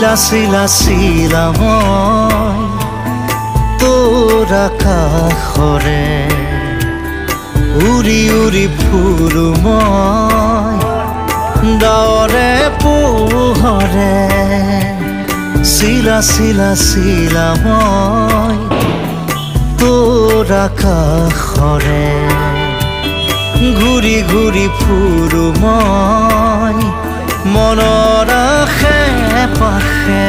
চিলা চিলা চিলা মই তোৰ আকাশৰে উৰি উৰি ফুৰো মই ডাৱৰে পোহৰে চিলা চিলা চিলা মই তোৰ আকাশৰে ঘূৰি ঘূৰি ফুৰো মই মনৰ আশে পাশে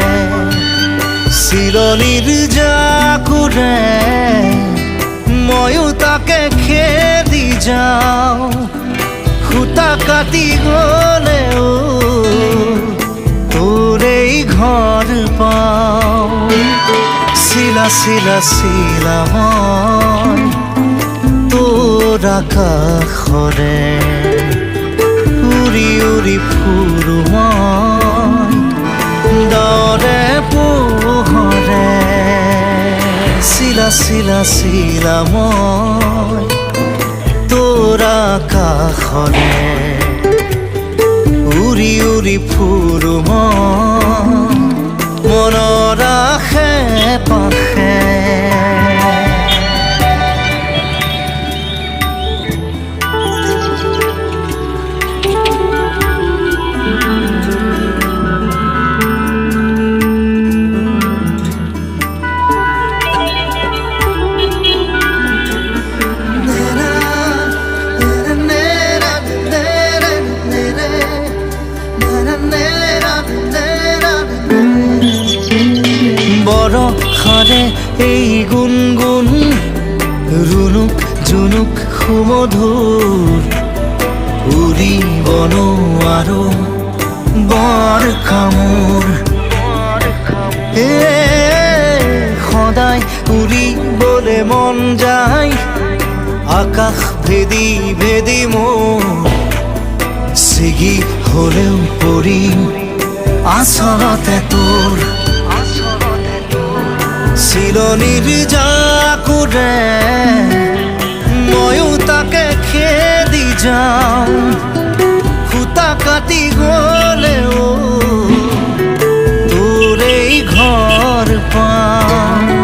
চিলনিৰ জাকুৰে ময়ো তাকে খেদি যাওঁ খুটা কাটি গ'লেও তোৰেই ঘৰ পাওঁ চিলা চিলা চিলা মই তোৰ আকাশৰে উৰি উৰি ফুৰো মই ডাৱৰে পোহৰে চিলা চিলা চিলা মই তোৰ আকাশৰে উৰি উৰি ফুৰো মই মনৰ আশে পাশে বৰষাৰে এই গুণগুণ ৰুণুক জুনুক সুমধুৰ উৰিব নোৱাৰো বৰ কামোৰ সদায় উৰিবলে মন যায় আকাশ ভেদি ভেদি মোৰ ছিগি হলেও পৰিম আচলতে তোৰ চিলনিৰ জাকুৰে ময়ো তাকে খেদি যাওঁ খুটা কাটি গ'লেও তোৰেই ঘৰ পাওঁ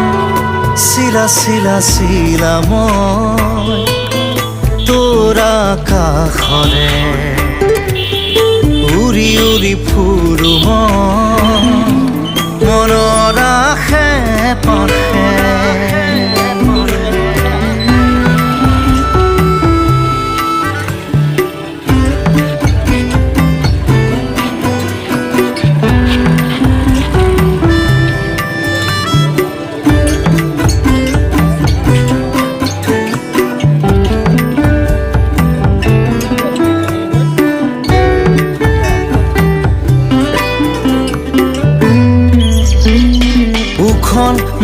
চিলা চিলা চিলা মই তোৰ আকাশৰে উৰি উৰি ফুৰো মই মনৰ আশে পাশে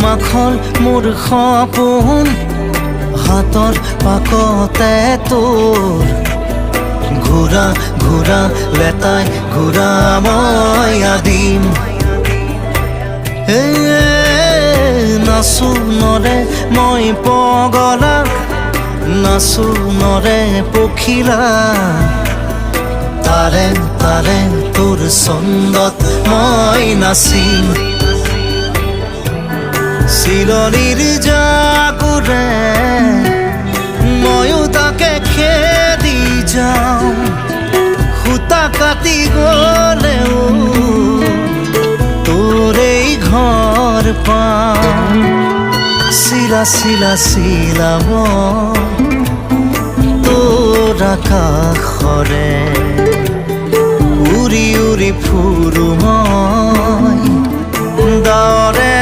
মাখন মোৰ সপোন হাতৰ পাকতে তোৰ ঘূৰা ঘূৰা লেতাই ঘূৰা মই আদিম নাচো নৰে মই পগলা নাচো নৰে পখিলা তাৰে তাৰে তোৰ ছন্দত মই নাচিম চিলনিৰ জাকুৰে ময়ো তাকে খেদি যাওঁ খুটা কাটি গ'লেও তোৰেই ঘৰ পাওঁ চিলা চিলা চিলা মই তোৰ আকাশৰে উৰি উৰি ফুৰো মই ডাৱৰে